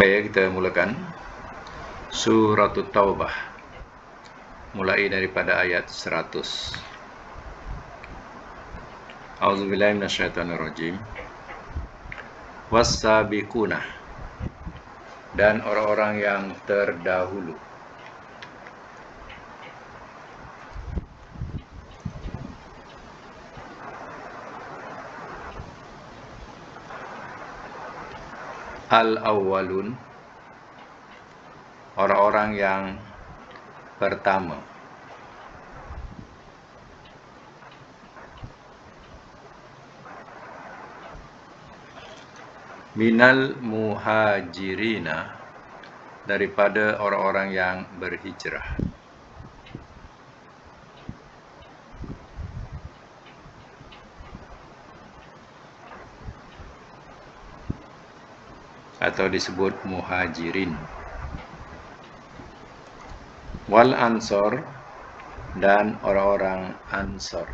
Baik, kita mulakan Surah Taubah, mulai daripada ayat 100. A'udzubillahi minasyaitonirrajim. Was-sabiquna, dan orang-orang yang terdahulu. Al-awwalun, orang-orang yang pertama. Minal muhajirina, daripada orang-orang yang berhijrah. Atau disebut muhajirin. Wal ansor, dan orang-orang ansor.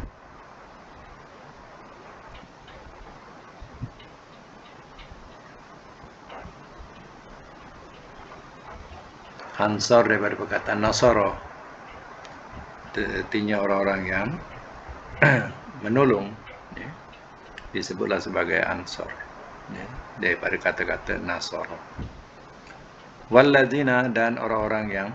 Ansor daripada perkataan nasara, artinya orang-orang yang menolong, ya, disebutlah sebagai ansor, ya, daripada kata-kata nasara. Walladzina, dan orang-orang yang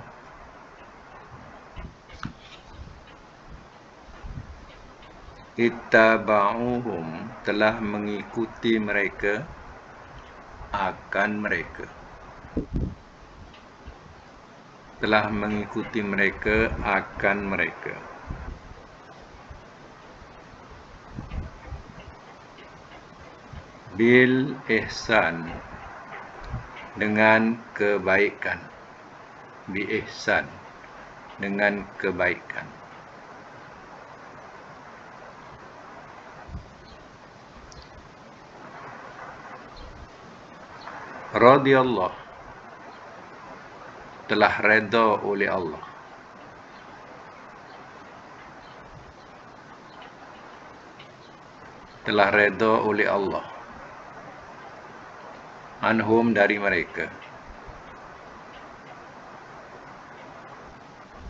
ittaba'uhum, telah mengikuti mereka akan mereka. Telah mengikuti mereka akan mereka. Bil ihsan, dengan kebaikan. Bi ihsan, dengan kebaikan. Radiyallahu, telah redha oleh Allah. Telah redha oleh Allah. Anhum, dari mereka.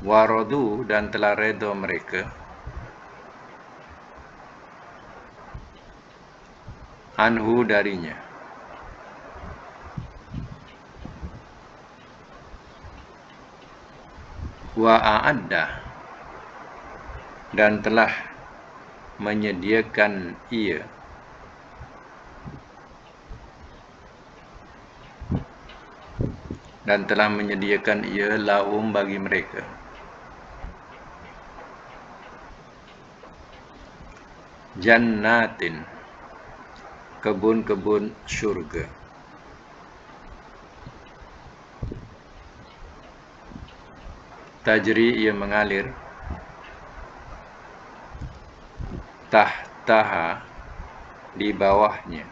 Waradu, dan telah redha mereka. Anhu, darinya. Wa a'adda, dan telah menyediakan ia. Dan telah menyediakan ia lahum, bagi mereka. Jannatin, kebun-kebun syurga. Tajri, ia mengalir. Tahtaha, di bawahnya.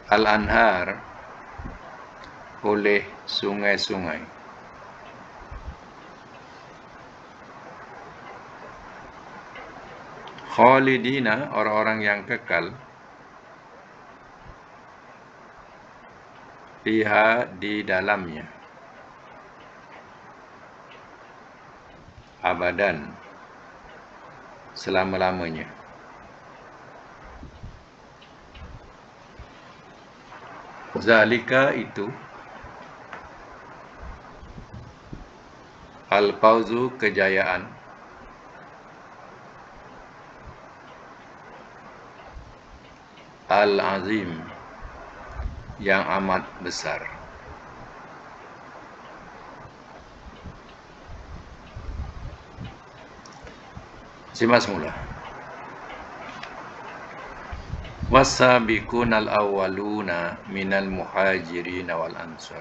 Al-anhar, oleh sungai-sungai. Khalidina, orang-orang yang kekal. Fiha, di dalamnya. Abadan, selama-lamanya. Zalika, itu. Al-fawzu, kejayaan. Al-azim, yang amat besar. Simak semula. Was-sabiqunal awwaluna minal muhajirin wal ansar,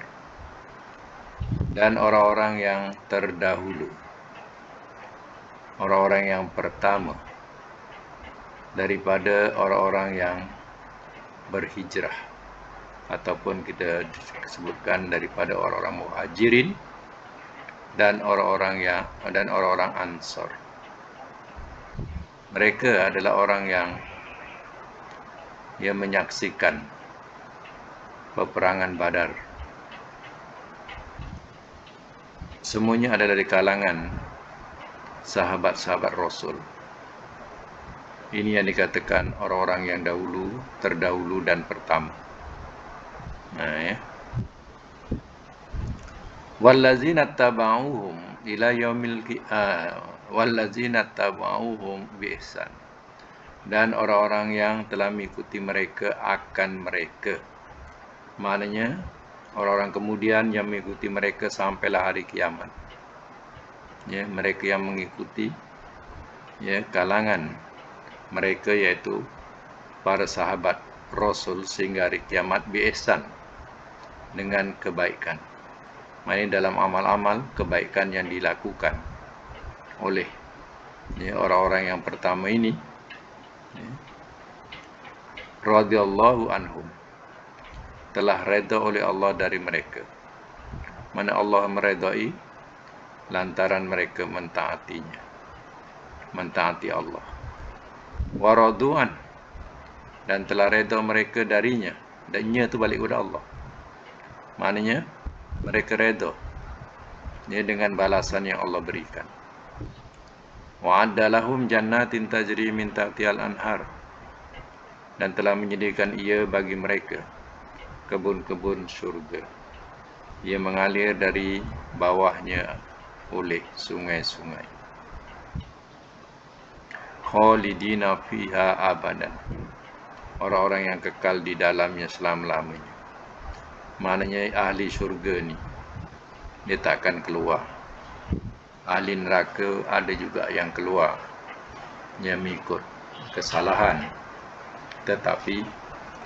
dan orang-orang yang terdahulu, orang-orang yang pertama daripada orang-orang yang berhijrah, ataupun kita sebutkan daripada orang-orang muhajirin dan orang-orang ansar. Mereka adalah orang yang yang menyaksikan peperangan Badar. Semuanya ada dari kalangan sahabat-sahabat Rasul. Ini yang dikatakan orang-orang yang dahulu, terdahulu dan pertama. Nah, ya. Wallazina tabauhum ila yaumil wallazina tabauhum bi ihsan. Dan orang-orang yang telah mengikuti mereka akan mereka. Maknanya orang-orang kemudian yang mengikuti mereka sampailah hari kiamat. Ya, mereka yang mengikuti ya kalangan mereka yaitu para sahabat Rasul sehingga hari kiamat bi ihsan, dengan kebaikan. Maksudnya dalam amal-amal kebaikan yang dilakukan oleh ya, orang-orang yang pertama ini ya, radhiyallahu anhum, telah redha oleh Allah dari mereka. Mana Allah meredai lantaran mereka mentaatinya, mentaati Allah. Wa radu'an, dan telah redha mereka darinya, dan nya itu balik kepada Allah. Maknanya mereka redha ya, dengan balasan yang Allah berikan. Wa'adda lahum jannatin tajri min tahtihal anhar, dan telah menyediakan ia bagi mereka kebun-kebun syurga ia mengalir dari bawahnya oleh sungai-sungai. Khalidina fiha abadan, orang-orang yang kekal di dalamnya selama-lamanya. Maknanya ahli syurga ni dia takkan keluar. Ahli neraka ada juga yang keluar yang mengikut kesalahan, tetapi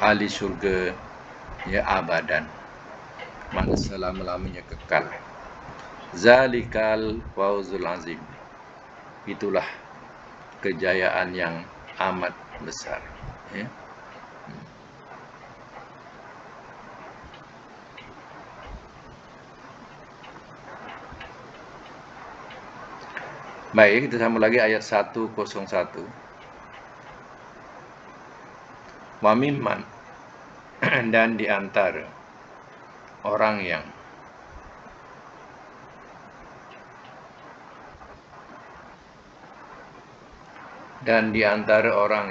ahli syurga ya abadan, makna selama-lamanya kekal. Zalikal fawzul azim, itulah kejayaan yang amat besar ya. Baik, kita sambung lagi ayat 101. Wa mimman, dan di antara orang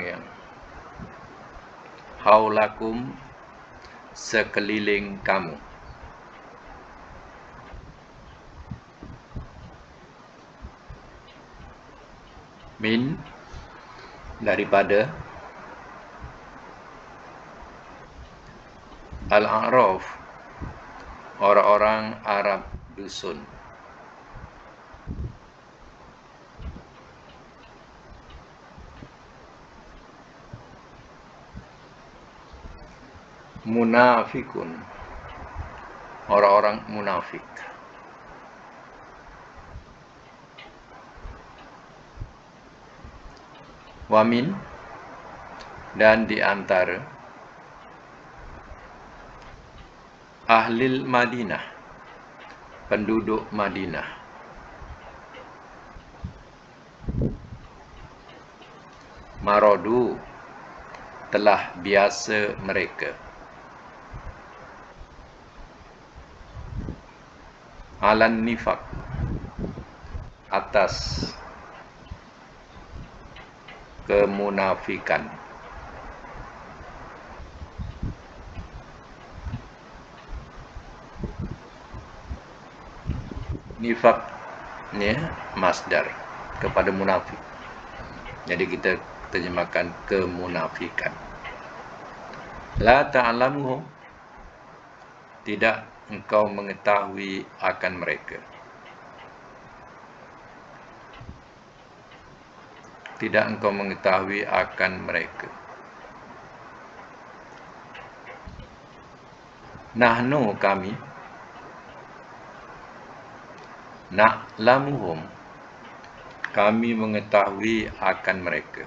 yang haulakum, sekeliling kamu. Min, daripada Al-A'raf, orang-orang Arab dusun. Munafikun, orang-orang munafik. Wamin, dan di antara ahlil Madinah, penduduk Madinah. Maradu, telah biasa mereka. Alan nifak, atas kemunafikan. Nifak ya, masdar kepada munafik. Jadi kita terjemahkan kemunafikan. La ta'lamuhum, tidak engkau mengetahui akan mereka. Tidak engkau mengetahui akan mereka. Nahnu, kami, na'lamuhum, kami mengetahui akan mereka.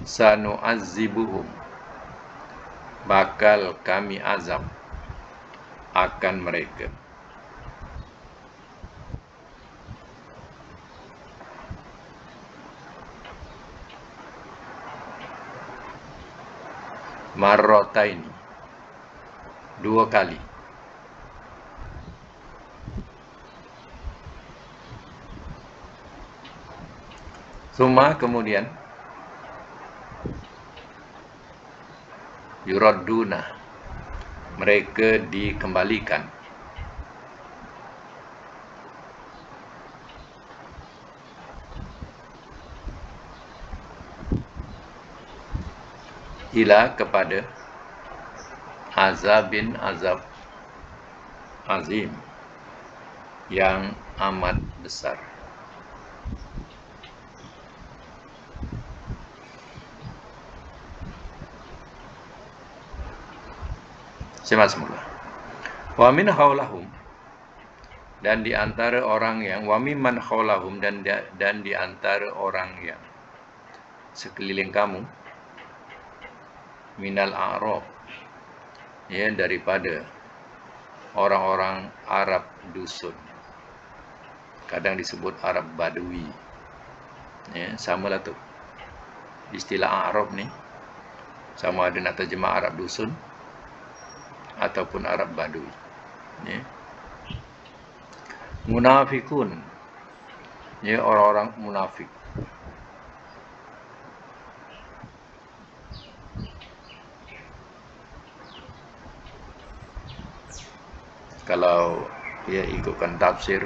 Sanu'azzibuhum, bakal kami azab akan mereka. marrataini, 2 kali. Summa, kemudian yuradduna, mereka dikembalikan ila, kepada azabin, azab azim, yang amat besar. Simak semula. Wa min haulahum, dan di antara orang yang, wa mimman haulahum, dan di antara orang yang sekeliling kamu, minal a'rab, ya, daripada orang-orang Arab dusun. Kadang disebut Arab Badui. Ya, samalah tu. Istilah Arab ni sama ada nak terjemah Arab dusun ataupun Arab Badui. Ya. Munafikun, ya, orang-orang munafik. Kalau ya ikutkan tafsir,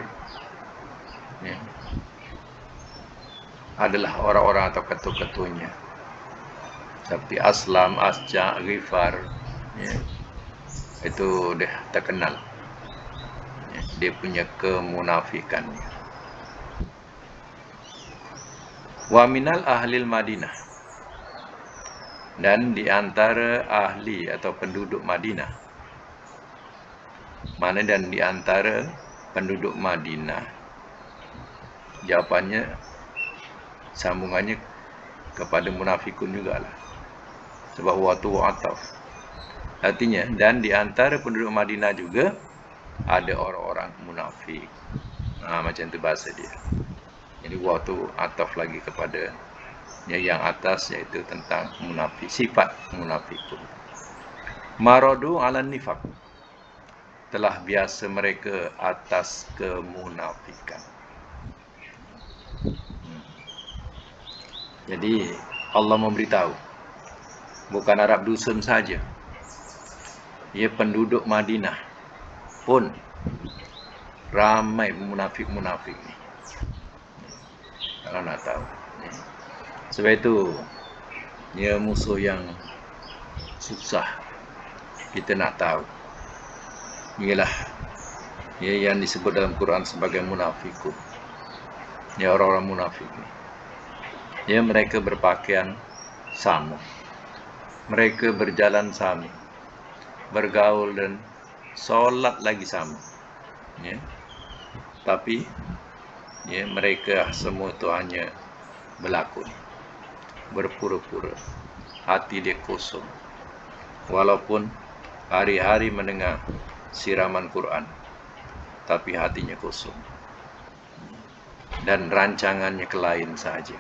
ya, adalah orang-orang atau ketua-ketuanya. Tapi Aslam, Asja, Ghifar, ya, itu dah terkenal, ya, dia punya kemunafikannya. Wa minal ahlil Madinah, dan di antara ahli atau penduduk Madinah. Mana dan di antara penduduk Madinah? Jawapannya sambungannya kepada munafikun jugalah. Sebab waktu ataf. Artinya, dan di antara penduduk Madinah juga ada orang-orang munafik. Macam tu bahasa dia. Jadi waktu ataf lagi kepada yang atas, iaitu tentang munafik, sifat munafikun. Maradu ala nifaq, telah biasa mereka atas kemunafikan. Jadi Allah memberitahu, bukan Arab dusun saja, ya, penduduk Madinah pun ramai munafik-munafik ni. Kalau nak tahu. Sebab itu, ya, musuh yang susah kita nak tahu ialah, ya, yang disebut dalam Quran sebagai munafikun. Ya, orang-orang munafik ni, ya, mereka berpakaian sama, mereka berjalan sama, bergaul dan solat lagi sama, ya. Tapi, ya, mereka semua tu hanya berlakon, berpura-pura, hati dia kosong. Walaupun hari-hari mendengar siraman Quran, tapi hatinya kosong. Dan rancangannya ke lain saja,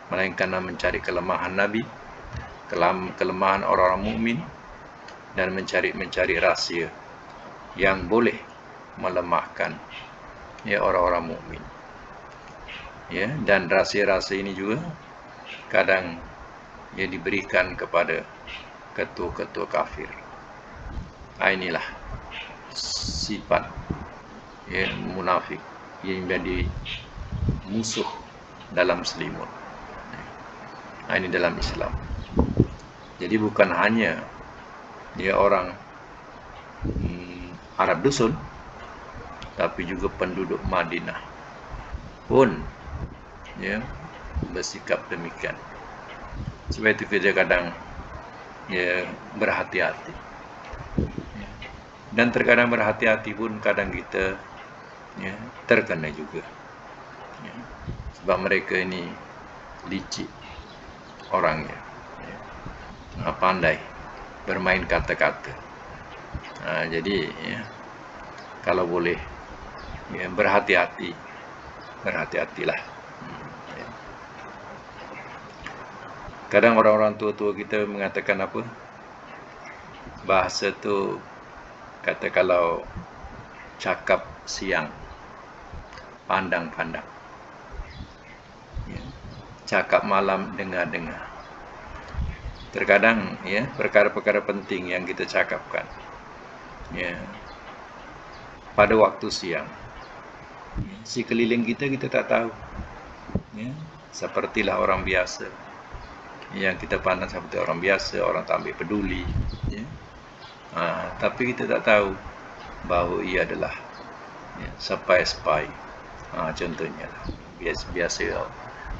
melainkan mencari kelemahan Nabi, kelemahan orang-orang mukmin, dan mencari rahsia yang boleh melemahkan, ya, orang-orang mukmin. Ya, dan rahsia-rahsia ini juga kadang, ya, diberikan kepada ketua-ketua kafir. Inilah sifat, ya, munafik yang menjadi musuh dalam selimut. Ini dalam Islam. Jadi bukan hanya, ya, orang Arab dusun, tapi juga penduduk Madinah pun, ya, bersikap demikian. Sebab itu kita kadang, ya, berhati-hati. Dan terkadang berhati-hati pun kadang kita, ya, terkena juga. Ya. Sebab mereka ini licik orangnya, ya, pandai bermain kata-kata. Jadi, ya, kalau boleh, ya, berhati-hatilah. Ya. Kadang orang-orang tua-tua kita mengatakan apa? bahasa tu kata kalau cakap siang, pandang-pandang. Ya. Cakap malam, dengar-dengar. Terkadang ya perkara-perkara penting yang kita cakapkan ya pada waktu siang, si keliling kita tak tahu ya, sepertilah orang biasa yang kita pandang seperti orang biasa, orang tak ambil peduli ya. Tapi kita tak tahu bahawa ia adalah ya, spy contohnya biasa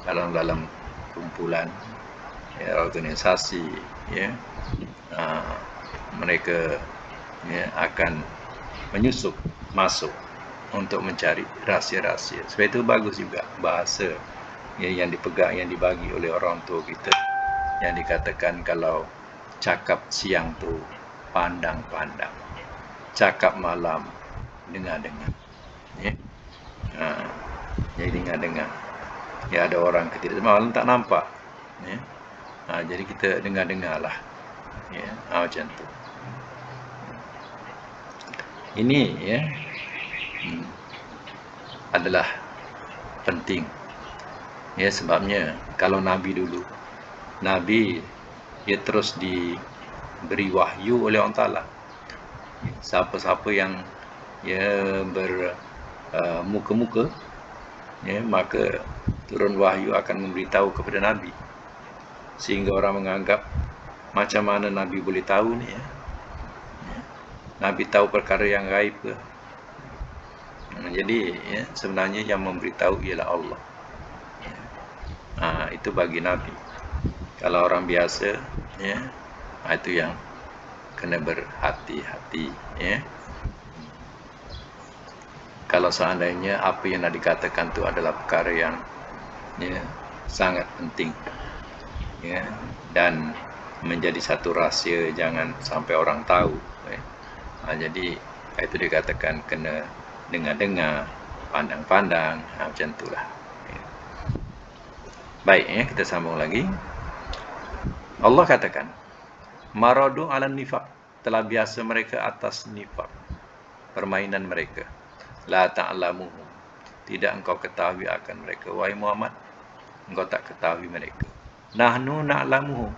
dalam kumpulan ya, organisasi ya, mereka ya, akan menyusup masuk untuk mencari rahsia-rahsia. Sebab itu bagus juga bahasa ya, yang dipegang, yang dibagi oleh orang tua kita, yang dikatakan kalau cakap siang tu pandang-pandang, cakap malam dengar-dengar ya. Jadi dengar-dengar ya, ada orang ketidak malam tak nampak ya. Jadi kita dengar-dengar lah ya, macam tu. Ini ya adalah penting ya, sebabnya kalau Nabi dulu, Nabi dia terus diberi wahyu oleh Allah Ta'ala. Siapa-siapa yang ya bermuka-muka ya, maka turun wahyu akan memberitahu kepada Nabi, sehingga orang menganggap macam mana Nabi boleh tahu ni ya? Nabi tahu perkara yang gaib ke? Jadi ya, sebenarnya yang memberitahu ialah Allah ya. Itu bagi Nabi. Kalau orang biasa ya, itu yang kena berhati-hati ya. Kalau seandainya apa yang nak dikatakan tu adalah perkara yang ya, sangat penting ya, dan menjadi satu rahsia, jangan sampai orang tahu ya. Jadi itu dikatakan kena dengar-dengar, pandang-pandang, macam itulah ya. Baik ya, kita sambung lagi. Allah katakan maradu ala nifaq, telah biasa mereka atas nifaq, permainan mereka. La ta'lamuhum, tidak engkau ketahui akan mereka, wahai Muhammad, engkau tak ketahui mereka. Nahnu na'lamuhum,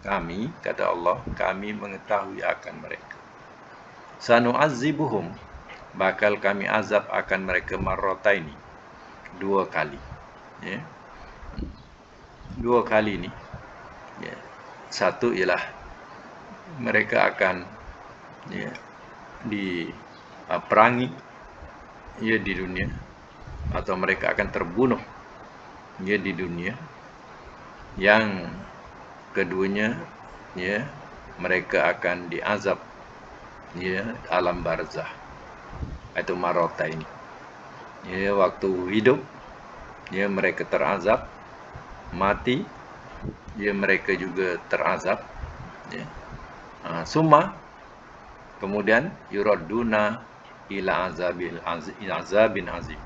kami, kata Allah, kami mengetahui akan mereka. Sanu'azzibuhum, bakal kami azab akan mereka marrataini, 2 kali ya. 2 kali ni ya. Satu ialah mereka akan ya, diperangi ya di dunia, atau mereka akan terbunuh ya di dunia. Yang keduanya ya, mereka akan diazab ya alam barzah, itu marota ini ya, waktu hidup ya mereka terazab, mati ya mereka juga terazab ya. Summa kemudian yuraduna ila azabin azim,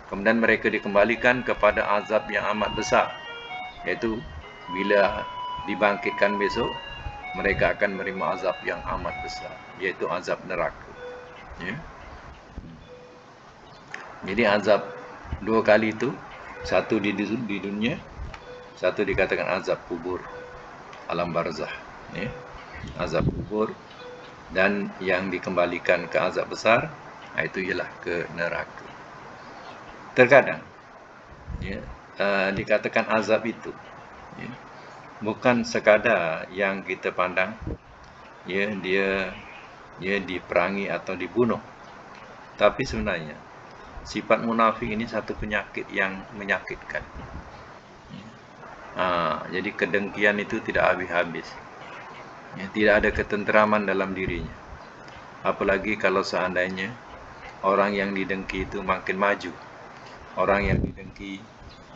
kemudian mereka dikembalikan kepada azab yang amat besar, yaitu bila dibangkitkan besok mereka akan menerima azab yang amat besar, yaitu azab neraka ya. Jadi azab 2 kali itu, satu di dunia, satu dikatakan azab kubur, alam barzah ya, azab kubur, dan yang dikembalikan ke azab besar, itu ialah ke neraka. Terkadang ya, dikatakan azab itu ya, bukan sekadar yang kita pandang ya, dia diperangi atau dibunuh, tapi sebenarnya sifat munafik ini satu penyakit yang menyakitkan ya. Jadi kedengkian itu tidak habis-habis ya, tidak ada ketenteraman dalam dirinya, apalagi kalau seandainya orang yang didengki itu makin maju, orang yang didengki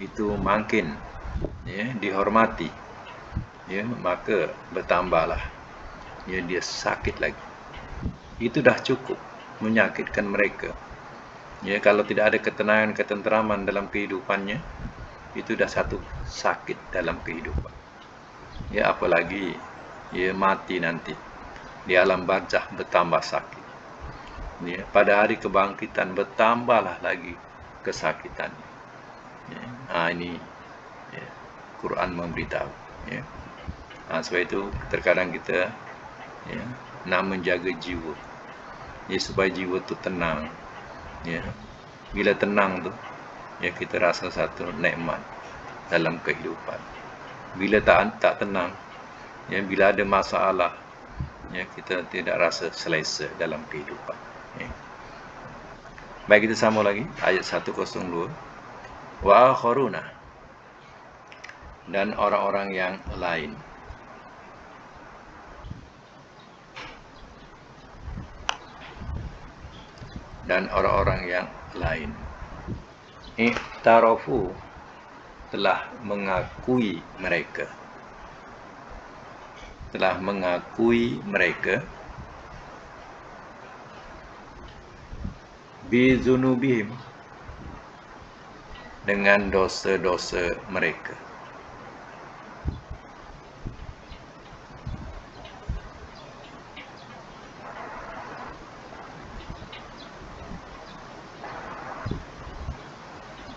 itu makin ya, dihormati ya, maka bertambahlah ya, dia sakit lagi. Itu dah cukup menyakitkan mereka ya. Kalau tidak ada ketenangan, ketenteraman dalam kehidupannya, itu dah satu sakit dalam kehidupan ya, apalagi ya mati nanti di alam barzakh bertambah sakit. Ya, pada hari kebangkitan bertambahlah lagi kesakitan. Ya, ini ya, Quran memberitahu. Ya. Sebab itu terkadang kita ya, nak menjaga jiwa, ya, supaya jiwa tu tenang. Ya. Bila tenang tu, ya, kita rasa satu nikmat dalam kehidupan. Bila tak tenang, ya, bila ada masalah, ya, kita tidak rasa selesa dalam kehidupan. Ya. Baik, kita sambung lagi ayat 102. Wa akharuna, dan orang-orang yang lain. Dan orang-orang yang lain. I'tarafu, telah mengakui mereka. Telah mengakui mereka bizunubihim, dengan dosa-dosa mereka.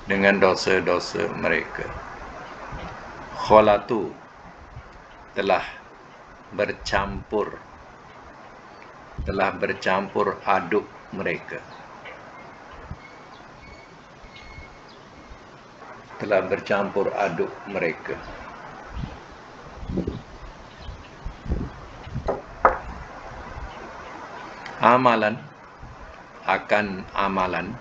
Dengan dosa-dosa mereka. Kholatu, telah bercampur aduk mereka. Telah bercampur aduk mereka. Amalan, akan amalan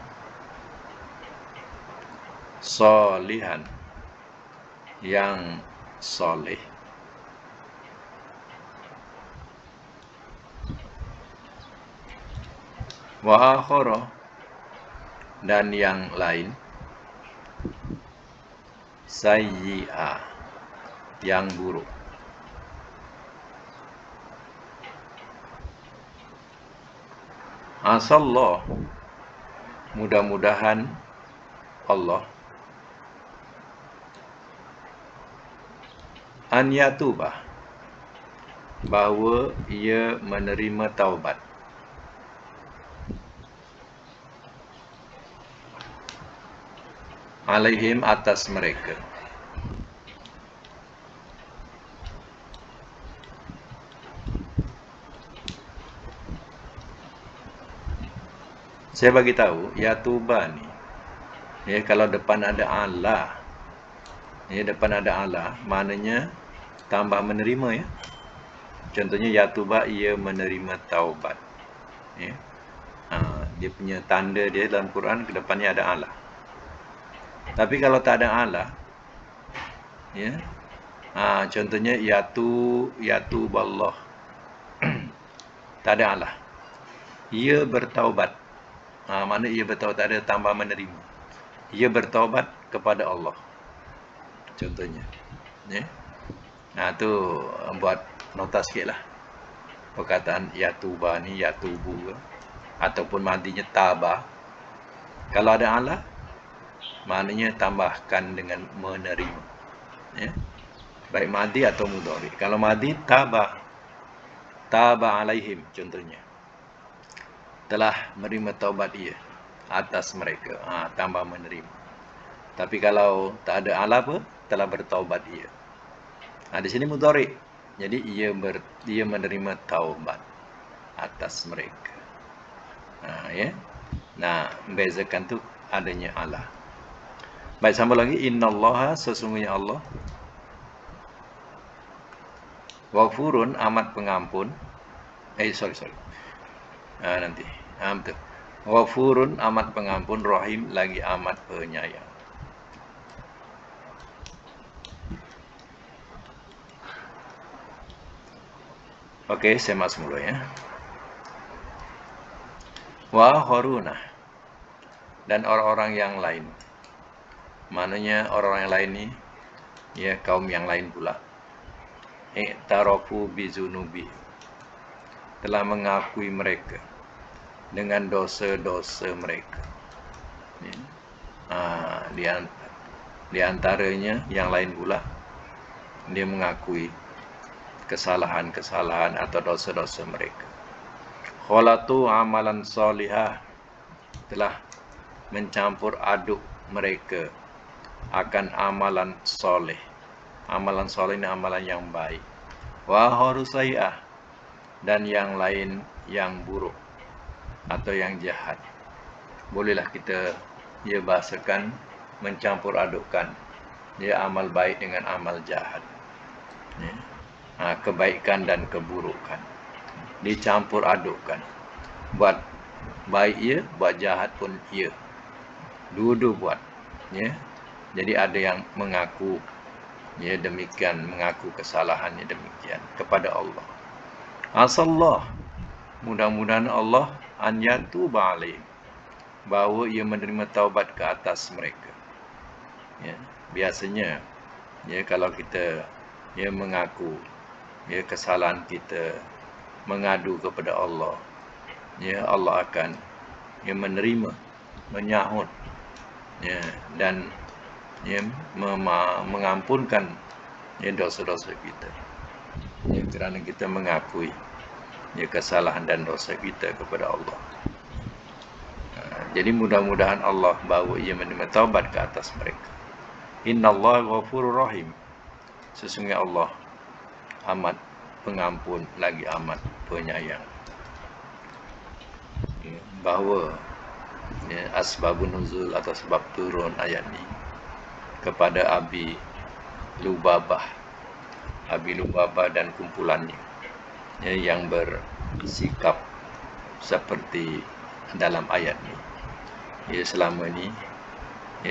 solihan, yang soleh, wa akhara, dan yang lain sayyi'a, yang buruk. Asallah, mudah-mudahan Allah, an yatubah, bahawa ia menerima taubat, alaihim, atas mereka. Saya bagi tahu, yatuba ni, ya, kalau depan ada Allah, ya, depan ada Allah, maknanya tambah menerima, ya. Contohnya yatuba, ia menerima taubat. Ya. Dia punya tanda dia dalam Quran, ke depannya ada Allah. Tapi kalau tak ada Allah, ya, contohnya yatuballah, tak ada Allah, ia bertaubat. Mana ia bertaubat, tak ada tambah menerima. Ia bertaubat kepada Allah, contohnya. Ya. Tu buat nota sikit lah. Perkataan yatuba ni, yatubu, ataupun madinya taba. Kalau ada Allah, maknanya tambahkan dengan menerima. Ya. Baik madi atau mudhari. Kalau madi, taba alaihim, contohnya. Telah menerima taubat ia atas mereka. Tambah menerima. Tapi kalau tak ada Allah apa, telah bertaubat ia. Di sini mudhari. Jadi ia menerima taubat atas mereka. Ya. Membezakan tu adanya Allah. Baik, sambung lagi. Innallaha, sesungguhnya Allah, ghafurun, amat pengampun. Nanti. Betul. Ghafurun, amat pengampun, rahim, lagi amat penyayang. Okey, saya masuk mula, ya. Wa akharuna, dan orang-orang yang lain. Maknanya orang-orang yang lain ni, ya, kaum yang lain pula. I'tarafu bizunubi, telah mengakui mereka dengan dosa-dosa mereka. Di antaranya yang lain pula, dia mengakui kesalahan-kesalahan atau dosa-dosa mereka. Khalatu amalan salihah, telah mencampur aduk mereka akan amalan soleh. Amalan soleh ini amalan yang baik. Wa harusai'ah, dan yang lain yang buruk atau yang jahat. Bolehlah kita bahasakan mencampur adukkan amal baik dengan amal jahat. Kebaikan dan keburukan dicampur adukkan. Buat baik ya, buat jahat pun ya. Dua-dua buat. Jadi ada yang mengaku demikian, mengaku kesalahannya demikian kepada Allah. Asallah, mudah-mudahan Allah an yatuba alaihim, bahawa ia menerima taubat ke atas mereka. Biasanya kalau kita mengaku kesalahan kita, mengadu kepada Allah, Allah akan menerima, menyahut dan mengampunkan dosa-dosa kita, kerana kita mengakui kesalahan dan dosa kita kepada Allah. Jadi mudah-mudahan Allah bahawa ia menerima taubat ke atas mereka. Innallaha ghafurur rahim, sesungguhnya Allah amat pengampun lagi amat penyayang. Bahawa asbabun nuzul atau sebab turun ayat ini kepada Abi Lubabah dan kumpulannya yang bersikap seperti dalam ayat ini. Selama ini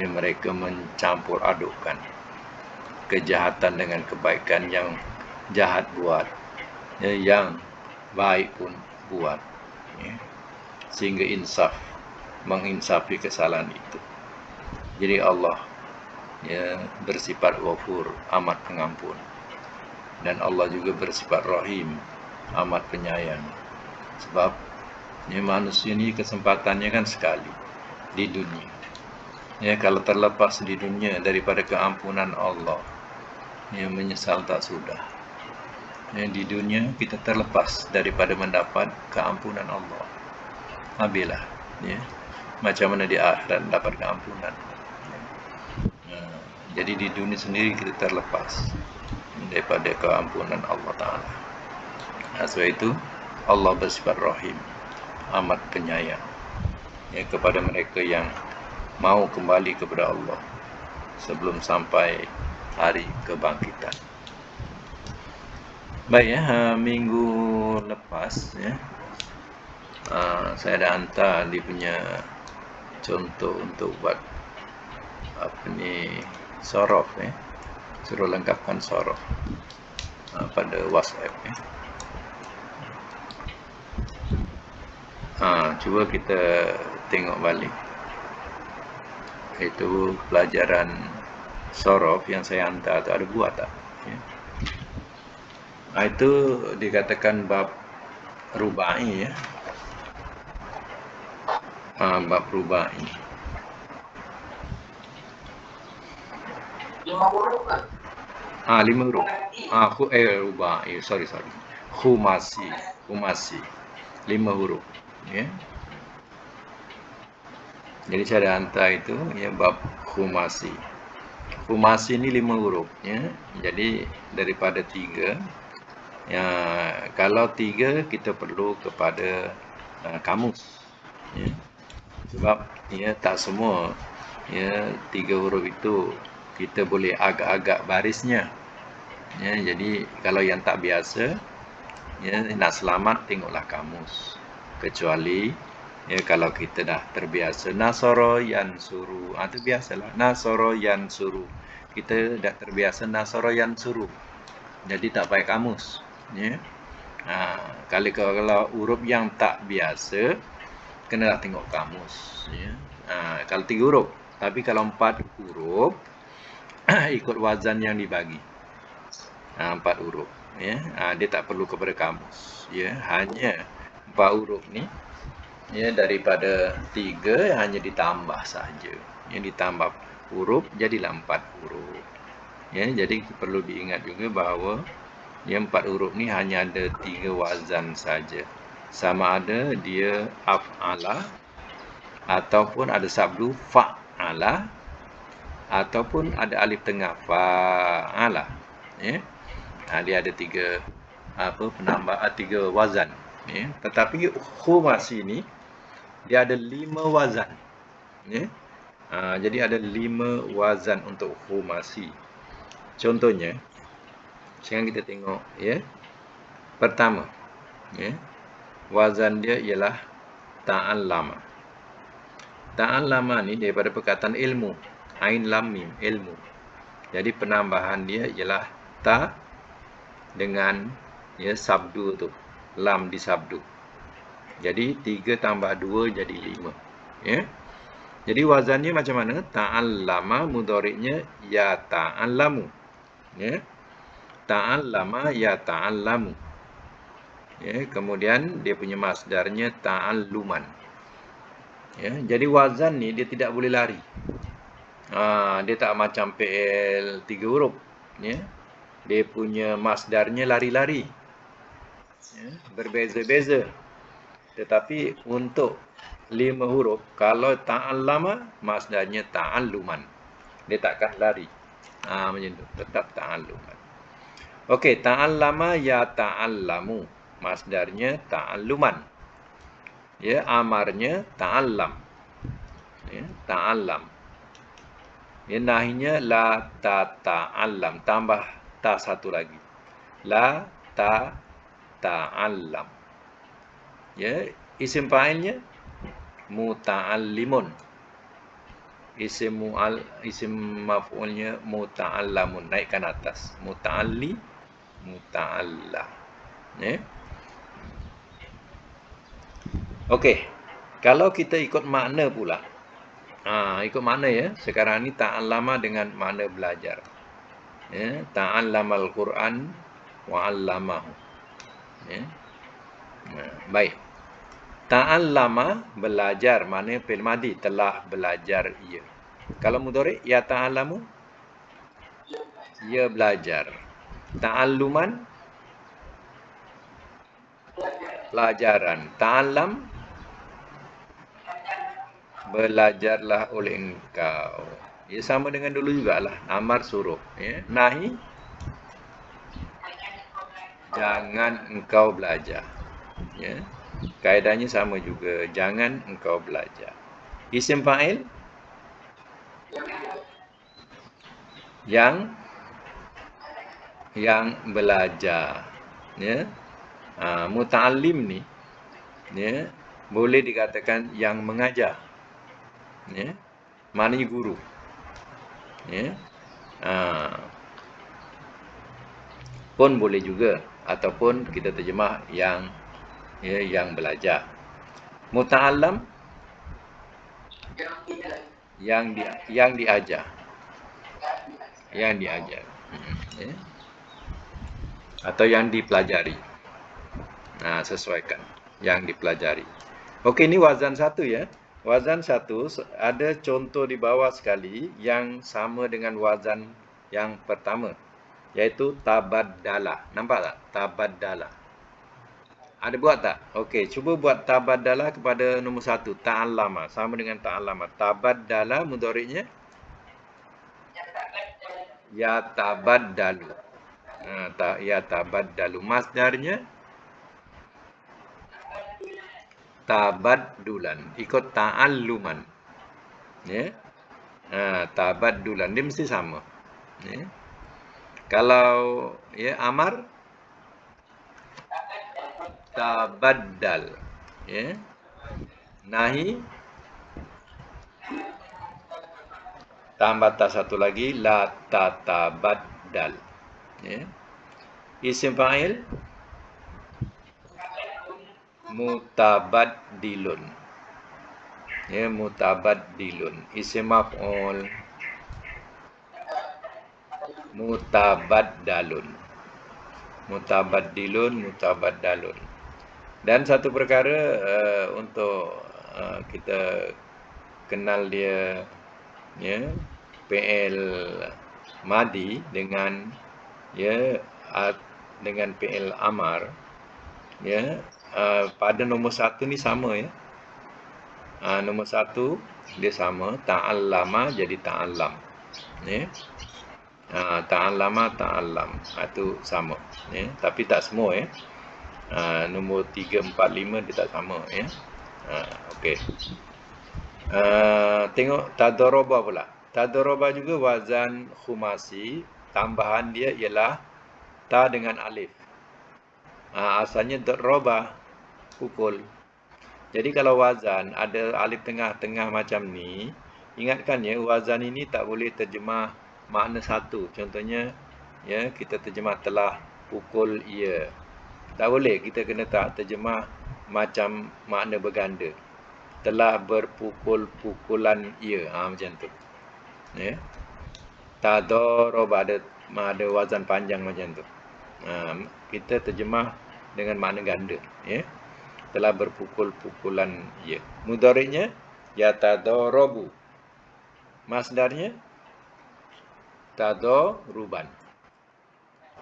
mereka mencampur adukkan kejahatan dengan kebaikan, yang jahat buat, yang baik pun buat, sehingga menginsafi kesalahan itu. Jadi Allah bersifat ghafur, amat pengampun, dan Allah juga bersifat rahim, amat penyayang. Sebab manusia ini kesempatannya kan sekali di dunia. Kalau terlepas di dunia daripada keampunan Allah, menyesal tak sudah. Di dunia kita terlepas daripada mendapat keampunan Allah, habislah. Macam mana di akhirat dapat keampunan. Jadi di dunia sendiri kita terlepas daripada keampunan Allah Ta'ala. Sebab itu Allah bersifat rahim, amat penyayang kepada mereka yang mau kembali kepada Allah sebelum sampai hari kebangkitan. Baik minggu lepas saya ada hantar dia punya contoh untuk buat sorof, suruh lengkapkan sorof pada WhatsApp. Cuba kita tengok balik, itu pelajaran sorof yang saya hantar tu ada buat tak? Itu dikatakan bab rubai, bab rubai. 5 huruf kan? 5 huruf. Rubai, sorry. Khumasi. 5 huruf. Jadi saya ada hantar itu bab khumasi. Khumasi ini 5 huruf. Jadi daripada 3, kalau 3 kita perlu kepada kamus. Sebab tak semua 3 huruf itu kita boleh agak-agak barisnya. Jadi kalau yang tak biasa, nak selamat tengoklah kamus. Kecuali kalau kita dah terbiasa nasara yansuru, itu biasalah nasara yansuru. Kita dah terbiasa nasara yansuru, jadi tak payah kamus. Kalau huruf yang tak biasa, kenalah tengok kamus. Kalau 3 huruf, tapi kalau 4 huruf ikut wazan yang dibagi. 4 huruf, dia tak perlu kepada kamus. Hanya 4 huruf ni daripada 3 hanya ditambah saja. Ditambah huruf jadilah 4 huruf. Jadi perlu diingat juga bahawa Yang 4 huruf ni hanya ada 3 wazan saja. Sama ada dia af'ala ataupun ada sabdu fa'ala ataupun ada alif tengah fa'ala. Ya. Dia ada 3 3 wazan. Ya. Tetapi khumasi ni dia ada 5 wazan. Ya. Jadi ada 5 wazan untuk khumasi. Contohnya, sekarang kita tengok, ya. Pertama, ya. Wazan dia ialah ta'allama. Ta'allama ni daripada perkataan ilmu. Ain lam mim, ilmu. Jadi penambahan dia ialah ta dengan sabdu tu. Lam di sabdu. Jadi 3 tambah 2 jadi 5. Ya. Jadi wazannya macam mana? Ta'allama mudhari'nya ya ta'allamu. Ya. Ta'allama ya ta'allamu. Ya, kemudian dia punya masdarnya ta'alluman. Ya, jadi wazan ni dia tidak boleh lari. Dia tak macam PL 3 huruf. Ya. Dia punya masdarnya lari-lari. Ya, berbeza-beza. Tetapi untuk 5 huruf, kalau ta'allama, masdarnya ta'alluman. Dia takkan lari. Macam tu. Tetap ta'alluman. Okey, ta'allama ya ta'allamu. Masdarnya ta'alluman. Ya, amarnya ta'allam. Ya, ta'allam. Ya, nahinya la ta'allam. Tambah ta satu lagi. La ta'allam. Ya, isim fa'ilnya muta'allimun. Isim maf'ulnya muta'allamun. Naikkan atas. Muta'alli, muta'allah. Ya. Okey. Kalau kita ikut makna pula. Ikut makna ya. Sekarang ni ta'allama dengan makna belajar. Ya, ta'allamal Quran wa 'allamahu. Ya. Baik. Ta'allama belajar, maknanya fi'il madhi, telah belajar ia. Kalau mudhari' ya ta'allamu, ia belajar. Ta'alluman, pelajaran. Ta'allam, belajarlah oleh engkau. Ya, sama dengan dulu jugalah. Amar suruh. Ya. Nahi, jangan engkau belajar. Ya. Kaedahnya sama juga. Jangan engkau belajar. Isim fa'il, yang belajar. Ya. Muta'allim ni, ya, boleh dikatakan yang mengajar. Ya. Maknanya guru. Ya. Pun boleh juga, ataupun kita terjemah yang belajar. Muta'allam, yang diajar. Yang diajar. Ya. Atau yang dipelajari. Sesuaikan. Yang dipelajari. Okey, ini wazan 1 ya. Wazan 1 ada contoh di bawah sekali yang sama dengan wazan yang pertama, iaitu tabaddala. Nampak tak? Tabaddala. Ada buat tak? Okey, cuba buat tabaddala kepada nombor 1, ta'allama. Sama dengan ta'allama. Tabaddala mudhari'nya ya tabaddalu. Ya tabaddalu. Masdarnya tabaddulan. Ikut ta'alluman. Ya. Tabaddulan. Dia mesti sama. Ya. Kalau ya amar, tabaddal. Ya. Nahi, tambah ta satu lagi, la tatabaddal. Ya. Isim fa'il, mutabaddilun. Ya, mutabaddilun. Isim maf'ul, mutabaddalun. Mutabaddilun, mutabaddalun. Dan satu perkara untuk kita kenal dia, ya, PL madi dengan ya dengan fi'il amar, ya, pada nombor 1 ni sama, ya. Nombor 1 dia sama, ta'allama jadi ta'allam, ya. Ta'allama ta'allam, itu sama, ya. Tapi tak semua, ya. Nombor 3, 4, 5 dia tak sama, ya. Okey. Tengok tadoroba pula. Tadoroba juga wazan khumasi, tambahan dia ialah ta dengan alif. Asalnya darroba, pukul. Jadi kalau wazan ada alif tengah-tengah macam ni, ingatkan ya, wazan ini tak boleh terjemah makna satu. Contohnya, ya, kita terjemah telah pukul ia. Tak boleh, kita kena tak terjemah macam makna berganda. Telah berpukul-pukulan ia, macam tu, ya. Tadoroba ada wazan panjang macam tu. Kita terjemah dengan makna ganda, ya. Telah berpukul-pukulan ia. Mudhari'nya yatadorobu. Masdarnya tadoruban.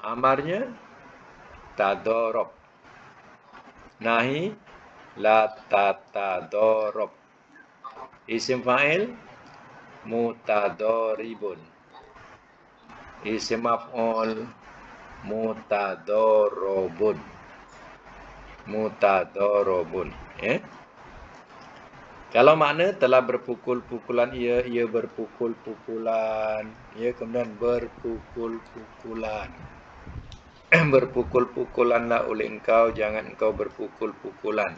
Amarnya tadorob. Nahi la tatadorob. Isim fa'il mutadoribun. Isim maf'ul mutadorobun. Mutadorobun, ya. Kalau makna telah berpukul-pukulan ia berpukul-pukulan, ya, kemudian berpukul-pukulan. Berpukul-pukulanlah oleh engkau, jangan engkau berpukul-pukulan.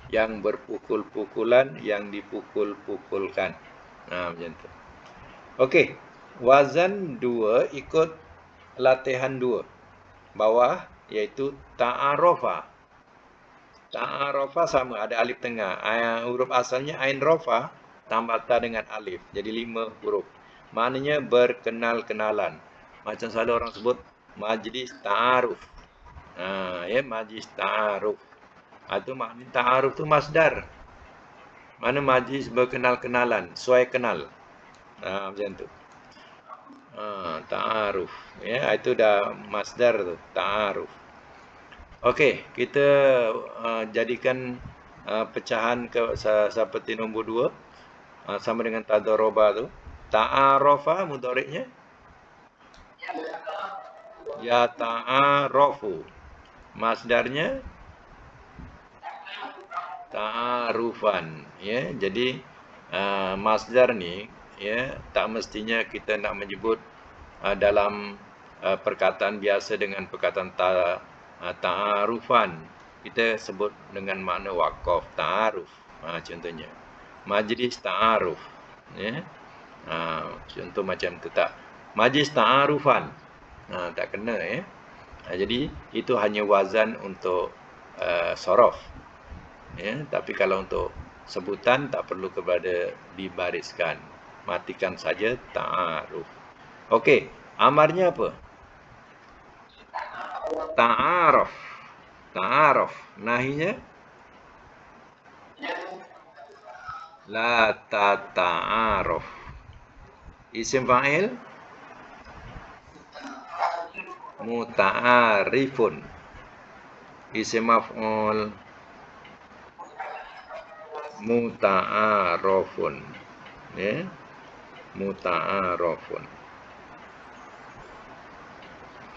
Yang berpukul-pukulan, yang dipukul-pukulkan. Macam tu. Okey, wazan 2 ikut latihan 2 bawah, iaitu ta'arofa. Ta'arofa sama, ada alif tengah. Huruf asalnya ain rofa, tambah ta dengan alif. Jadi 5 huruf. Maknanya berkenal-kenalan. Macam selalu orang sebut majlis ta'aruf. Ya, majlis ta'aruf. Itu maknanya ta'aruf tu masdar. Mana majlis berkenal-kenalan, suai kenal. Macam tu. Ta'aruf. Ya, itu dah masdar tu, ta'aruf. Okey, kita jadikan pecahan seperti nombor 2, sama dengan tadoroba tu. Ta'arofa mudhari'nya ya ta'arofu. Masdarnya ta'arufan, ya. Jadi masdar ni, ya, tak mestinya kita nak menyebut dalam perkataan biasa dengan perkataan ta'arufan. Kita sebut dengan makna waqaf, ta'aruf. Contohnya majlis ta'aruf, ya. Contoh macam tu tak. Majlis ta'arufan, tak kena, ya. Jadi itu hanya wazan untuk sorof, ya. Tapi kalau untuk sebutan tak perlu kepada dibariskan. Matikan saja ta'aruf. Okey, amarnya apa? Ta'aruf. Ta'aruf. Nahinya la tata'aruf. Isim fa'il muta'arifun. Isim maf'ul muta'arufun, ya. Muta'arufun.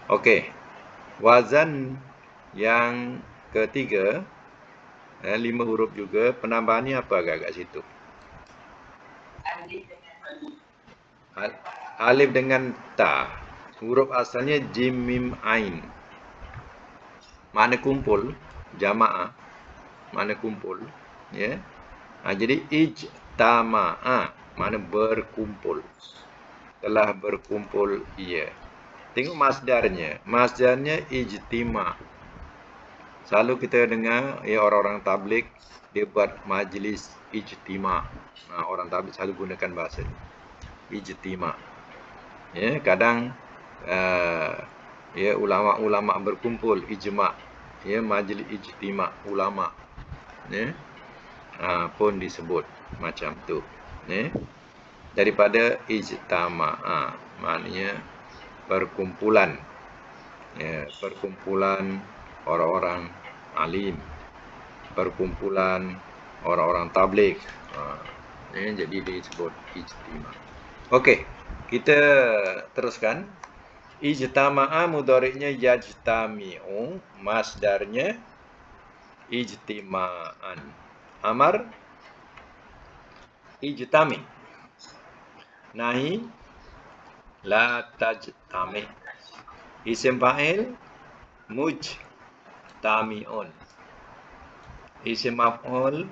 Okey, wazan yang ketiga, 5 huruf juga. Penambahannya apa agak-agak situ? Alif dengan ta. Huruf asalnya jim mim ain. Makna kumpul, jamaah. Makna kumpul, ya. Jadi ijtama'a, makna berkumpul. Telah berkumpul ia. Tengok masdarnya. Masdarnya ijtima'. Selalu kita dengar, ya, orang-orang tabligh dia buat majlis ijtima'. Orang tabligh selalu gunakan bahasa ijtima'. Ya, kadang ya, ulama-ulama berkumpul, ijma'. Ya, majlis ijtima' ulama, ya. Pun disebut macam tu, ya. Daripada ijtama'a, maknanya perkumpulan. Ya, perkumpulan orang-orang alim, perkumpulan orang-orang tabligh. Jadi disebut ijtima. Okey, kita teruskan. Ijtama'a mudhari'nya yajtami'u, masdarnya ijtima'an. Amar ijtami. Nahi la tajtami. Isim fa'il mujtami'un. Isim maf'ul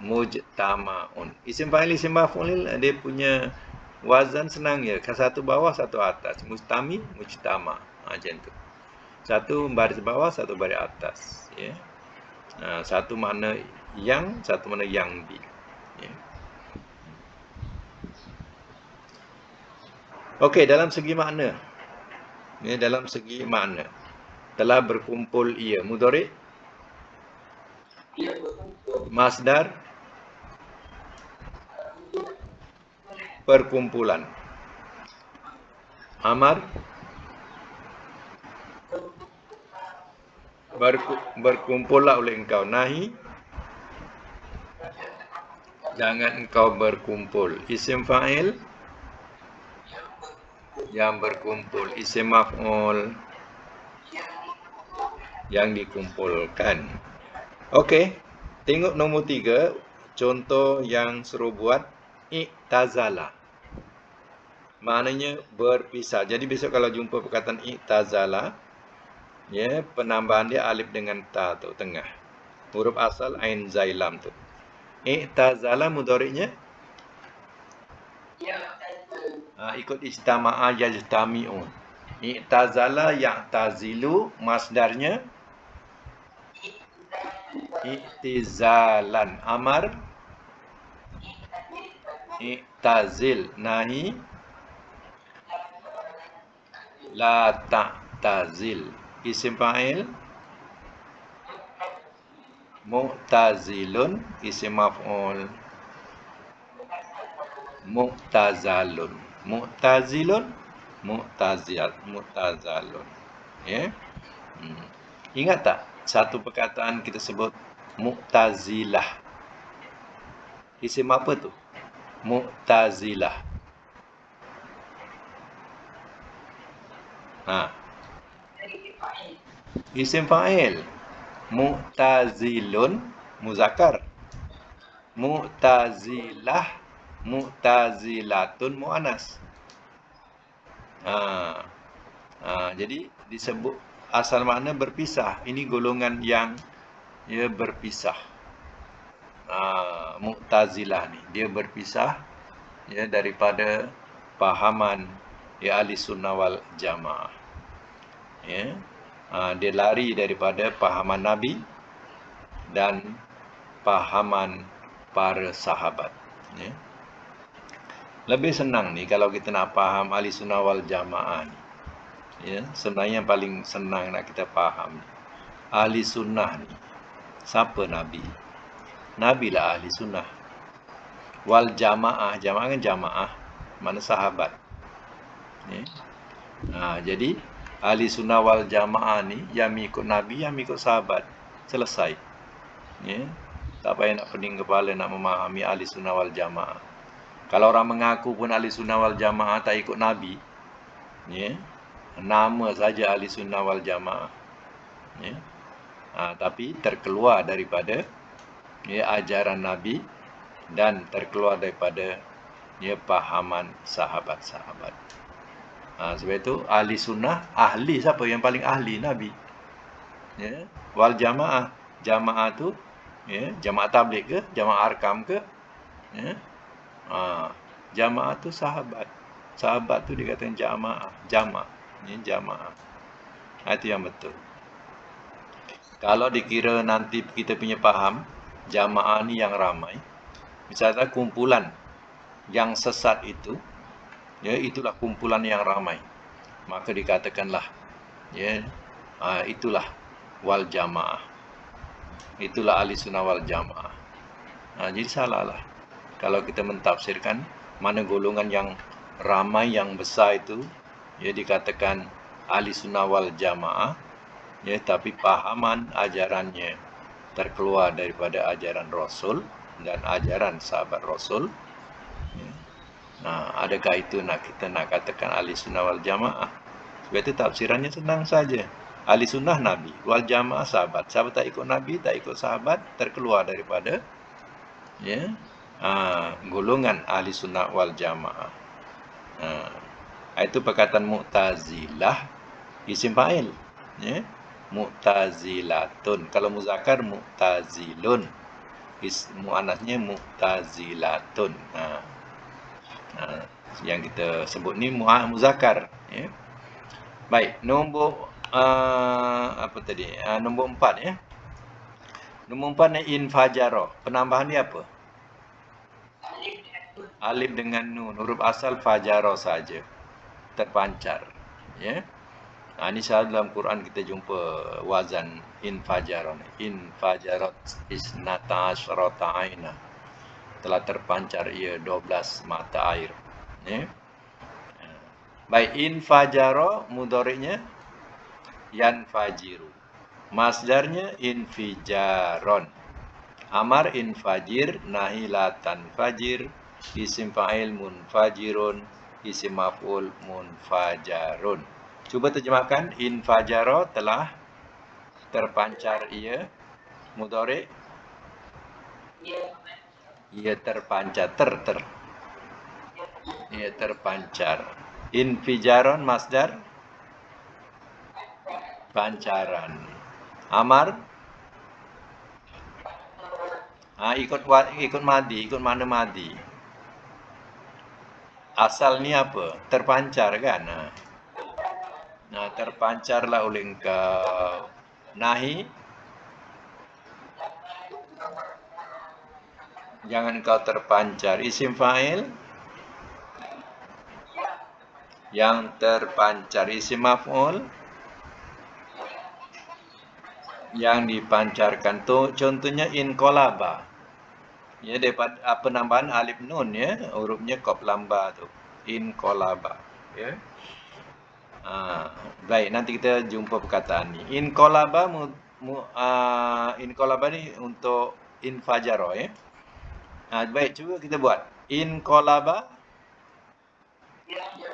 mujtama'un. Isim fa'il, isim maf'ul dia punya wazan senang ya. Satu bawah, satu atas. Mustami, mujtama. Macam tu. Satu baris bawah, satu baris atas. Ya. Satu makna yang, satu makna yang di. Ya. Okey, dalam segi makna. Ya, dalam segi makna. Telah berkumpul ia. Mudhari' masdar perkumpulan. Amar berkumpullah oleh engkau. Nahi jangan engkau berkumpul. Isim fa'il yang berkumpul. Isim maf'ul yang dikumpulkan. Okey, tengok nombor 3. Contoh yang suruh buat i'tazala. Maknanya berpisah. Jadi besok kalau jumpa perkataan i'tazala, ya, penambahan dia alif dengan ta tu tengah. Huruf asal ain zailam tu. I'tazala mudhari'nya ikut ijtama'a yajtami'un. I'tazala ya'tazilu, masdarnya i'tizalan. Amar i'tazil. Nahi la ta'tazil. Isim fa'il mu'tazilun. Isim maf'ul mu'tazalun. Mu'tazilun, mu'tazalun. Ya. Ingat tak satu perkataan kita sebut mu'tazilah? Isim apa tu? Mu'tazilah. Isim fa'il. Mu'tazilun muzakkar. Mu'tazilah, mu'tazilatun muannas. Jadi disebut asal makna berpisah. Ini golongan yang berpisah. Mu'tazilah ni dia berpisah daripada pahaman ahli sunnah wal jamaah. Dia lari daripada pahaman Nabi dan pahaman para sahabat. Lebih senang ni kalau kita nak faham ahli sunnah wal jamaah ni. Sebenarnya yang paling senang nak kita faham ni, ahli sunnah ni siapa Nabi? Nabi lah ahli sunnah. Wal jamaah, jamaah kan jamaah, mana sahabat. Jadi ahli sunnah wal jamaah ni yang ikut Nabi, yang ikut sahabat. Selesai. Tak payah nak pening kepala nak memahami ahli sunnah wal jamaah. Kalau orang mengaku pun ahli sunnah wal jamaah tak ikut Nabi, nama saja ahli sunnah wal jamaah, tapi terkeluar daripada ajaran Nabi dan terkeluar daripada pahaman sahabat-sahabat. Sebab itu ahli sunnah, ahli siapa yang paling ahli? Nabi. Wal jamaah, jamaah tu jamaah tabligh ke, jamaah arkam ke? Jamaah tu sahabat. Sahabat tu dikatakan jamaah. Jamaah. Itu yang betul. Kalau dikira nanti kita punya faham, jamaah ni yang ramai. Misalnya kumpulan yang sesat itu, itulah kumpulan yang ramai. Maka dikatakanlah, itulah wal jamaah. Itulah ahli sunnah wal jamaah. Jadi salahlah kalau kita mentafsirkan mana golongan yang ramai, yang besar itu dikatakan ahli sunnah wal jamaah, ya, tapi pahaman ajarannya terkeluar daripada ajaran Rasul dan ajaran sahabat Rasul. Nah, adakah itu kita nak katakan ahli sunnah wal jamaah? Sebab itu tafsirannya senang saja. Ahli sunnah Nabi, wal jamaah sahabat. Sahabat tak ikut Nabi, tak ikut sahabat, terkeluar daripada, ya, golongan ahli sunnah wal jamaah. Itu perkataan Mu'tazilah, isim fa'il, ya. Mu'tazilatun. Kalau muzakkar Mu'tazilun, muannasnya Mu'tazilatun. Yang kita sebut ni muzakkar, ya. Baik, nombor apa tadi? Nombor 4, ya. Nombor 4 ni infajaro. Penambahan dia apa? Alif dengan nun. Huruf asal fajaro saja. Terpancar, ya. Ini sahaja dalam Quran kita jumpa wazan infajaron. Infajarat isnata asyrata aina. Telah terpancar ia 12 mata air, ya. Baik, infajaro mudhari'nya yanfajiru. Masdarnya infijaron. Amar infajir, nahi la tanfajir, isim fa'il munfajirun, isim maf'ul munfajarun. Cuba terjemahkan, infajaro telah terpancar ia, mudhari' ia terpancar, ia terpancar. Infijaron masdar pancaran. Amar ikut madi, ikut mana madi. Asal ni apa? Terpancar kan? Nah, terpancarlah oleh engkau. Nahi, jangan kau terpancar. Isim fa'il yang terpancar. Isim maf'ul yang dipancarkan. Tu contohnya inqalaba. Ya, daripada penambahan alif nun, ya, hurufnya qaf lamba tu. Inqalaba, ya. Baik, nanti kita jumpa perkataan ni. Inqalaba inqalaba ni untuk infajaro, ya. Baik, cuba kita buat. Inqalaba,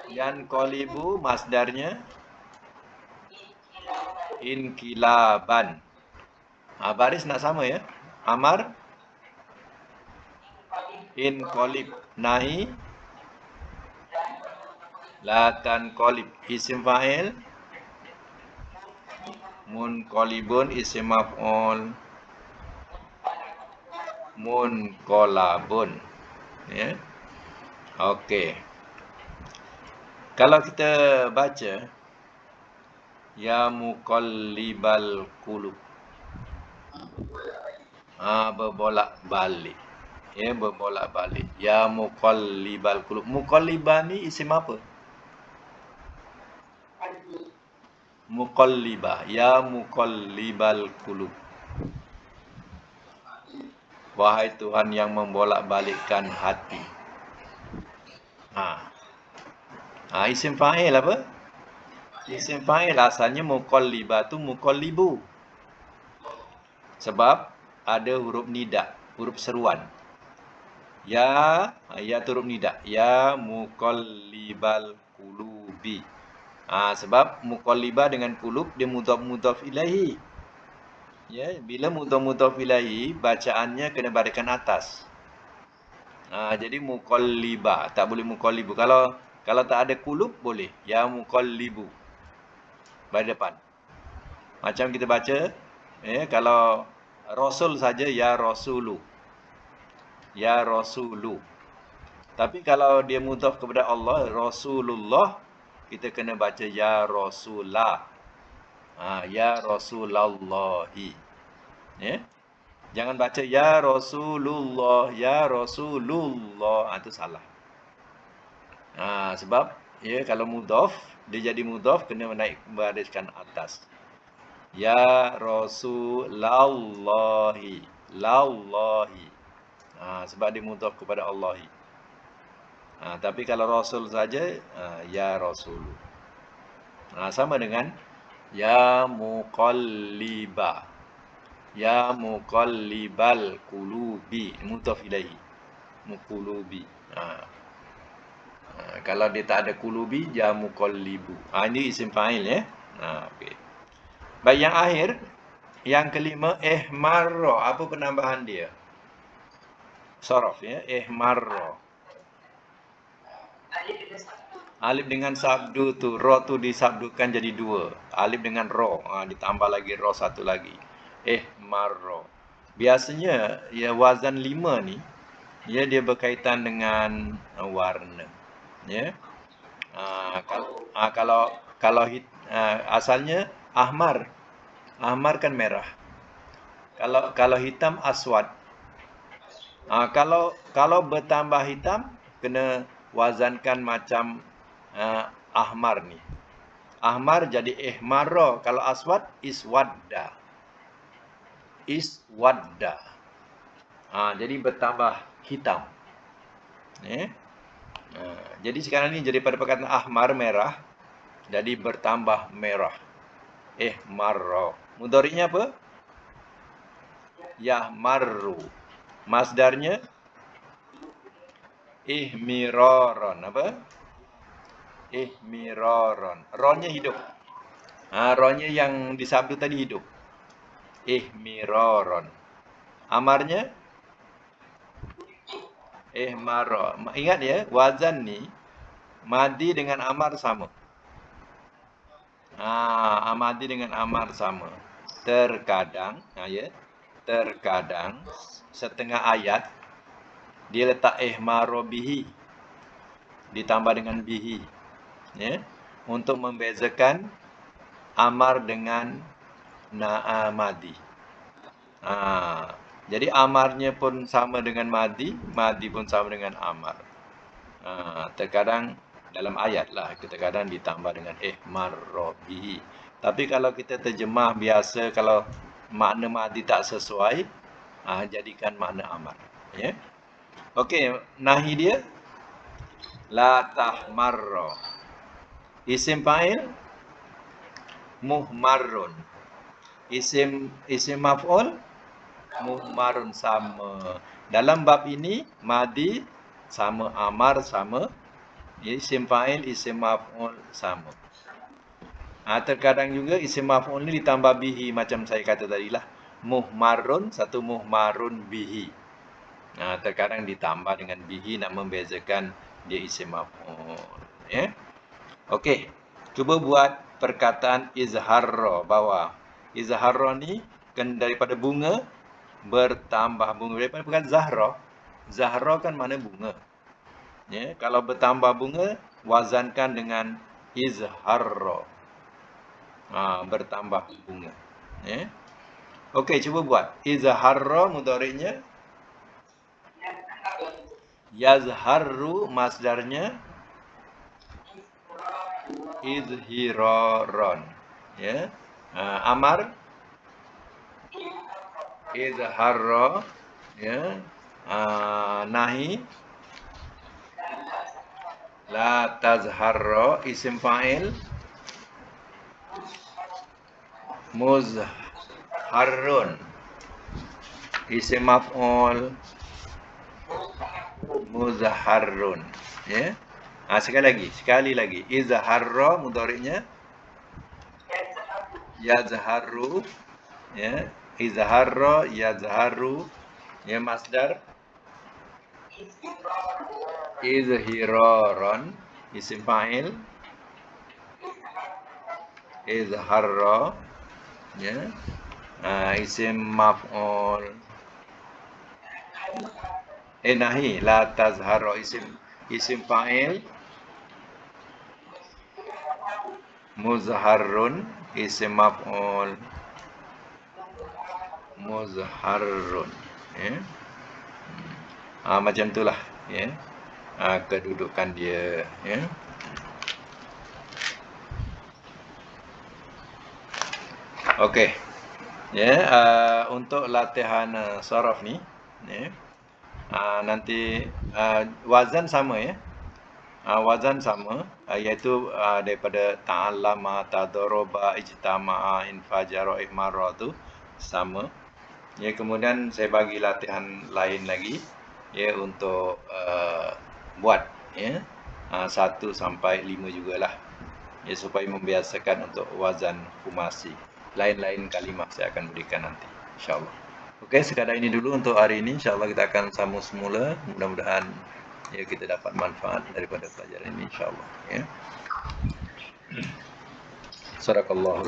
yanqalibu masdarnya inqilaban. Baris nak sama, ya. Amar inqalib, nahi la tanqalib, isim fa'il munqalibun, isim maf'ul munqalabun, ya. Okey. Kalau kita baca ya muqallibal qulub, berbolak-balik, ya, berbolak-balik. Ya muqallibal qulub. Muqallibah ni isim apa? Muqallibah. Ya muqallibal qulub. Wahai Tuhan yang membolak-balikkan hati. Isim fa'il apa? Isim fa'il asalnya muqallibah tu muqallibu. Sebab ada huruf nida, huruf seruan. Ya tu huruf nida. Ya muqallibal qulubi. Sebab muqallibah dengan qulub dia mudhaf ilaihi. Ya, bila mudhaf ilaihi bacaannya kena bariskan atas. Jadi muqallibah, tak boleh muqallibu. Kalau tak ada qulub boleh. Ya muqallibu. Baris depan. Macam kita baca, kalau Rasul saja ya Rasulu. Ya Rasulu. Tapi kalau dia mudhaf kepada Allah, Rasulullah, kita kena baca ya Rasulah. Ya Rasulallahi. Ya. Jangan baca ya Rasulullah, ya Rasulullah. Itu salah. Sebab ya, kalau mudhaf, dia jadi mudhaf kena naik bariskan atas. Ya Rasulallahi, lallahi. Sebab dia mudhaf kepada Allahi. Tapi kalau Rasul saja, ya Rasul. Sama dengan ya muqalliba. Ya muqallibal qulubi, mudhaf ilaihi. Muqulubi. Kalau dia tak ada qulubi, ya muqallibu. Ini isim fa'il ya. Okey. Baik, yang akhir, yang kelima, ihmarra. Apa penambahan dia? Sharaf ya, ihmarra. Alif dengan sabdu tu, ro tu disabdukan jadi 2. Alif dengan ro, ditambah lagi ro satu lagi. Ihmarra. Biasanya ya wazan 5 ni, ya dia berkaitan dengan warna. Ya. Kalau asalnya ahmar. Ahmar kan merah. Kalau hitam aswad. Kalau bertambah hitam, kena wazankan macam ahmar ni. Ahmar jadi ihmarra. Kalau aswad, iswadda. Iswadda. Jadi bertambah hitam. Jadi sekarang ni daripada perkataan ahmar merah, jadi bertambah merah. Ihmarra. Mudhari'nya apa? Yahmarru. Masdarnya ihmiraron. Apa? Ihmiraron. Ronnya hidup. Ronnya yang disabdu tadi hidup. Ihmiraron. Amarnya ihmarra. Ingat ya, wazan ni madi dengan amar sama. Madi dengan amar sama. Terkadang, terkadang setengah ayat dia letak ihmarra bihi ditambah dengan bihi, ya, untuk membezakan amar dengan madi. Jadi amarnya pun sama dengan madi, madi pun sama dengan amar. Terkadang dalam ayat lah, terkadang ditambah dengan ihmarra bihi. Tapi kalau kita terjemah biasa, kalau makna madi tak sesuai, jadikan makna amar. Ya. Okey, nahi dia la tahmarra. Isim fa'il muhmarrun. Isim maf'ul muhmarun, sama. Dalam bab ini madi sama, amar sama, isim fa'il, isim maf'ul sama. Terkadang juga isim maf'ul ni ditambah bihi macam saya kata tadilah. Muhmarun, satu muhmarun bihi. Terkadang ditambah dengan bihi nak membezakan dia isim maf'ul. Ya. Okey. Cuba buat perkataan izharra bawah. Izharra ni kan daripada bunga bertambah bunga. Daripada perkataan zahra. Zahra kan mana bunga. Ya, kalau bertambah bunga, wazankan dengan izharra. Bertambah bunga. Ya. Okey, cuba buat. Izharra mudhari'nya yazharru, masdarnya izhiraron. Ya. Amar izharra, ya. Nahi la tazharra. Isim fa'il muzharrun. Isim maf'ul muzharrun. Ya. Sekali lagi. Izharra mudhari'nya yazharru. Ya. Izharra yazharru. Ya, masdar izhiraron. Isim fa'il izharra. Ya. Isim maf'ul nahi la tazharra. Isim fa'il muzharrun. Isim maf'ul muzharrun. Ya. Macam itulah, ya. Kedudukan dia, ya. Okey. Ya, untuk latihan sharaf ni, ya. Nanti wazan sama, ya. Wazan sama, iaitu daripada ta'allama, tadaraba, ijtama'a, infajara, ihmara tu sama. Ya, kemudian saya bagi latihan lain lagi ya untuk buat ya 1 sampai 5 jugalah. Ya, supaya membiasakan untuk wazan khumasi. Lain-lain kalimah saya akan berikan nanti insya-Allah. Okey, sekadar ini dulu untuk hari ini. InsyaAllah kita akan sambung semula. Mudah-mudahan ya kita dapat manfaat daripada pelajaran ini insya-Allah ya. Sadaqallahu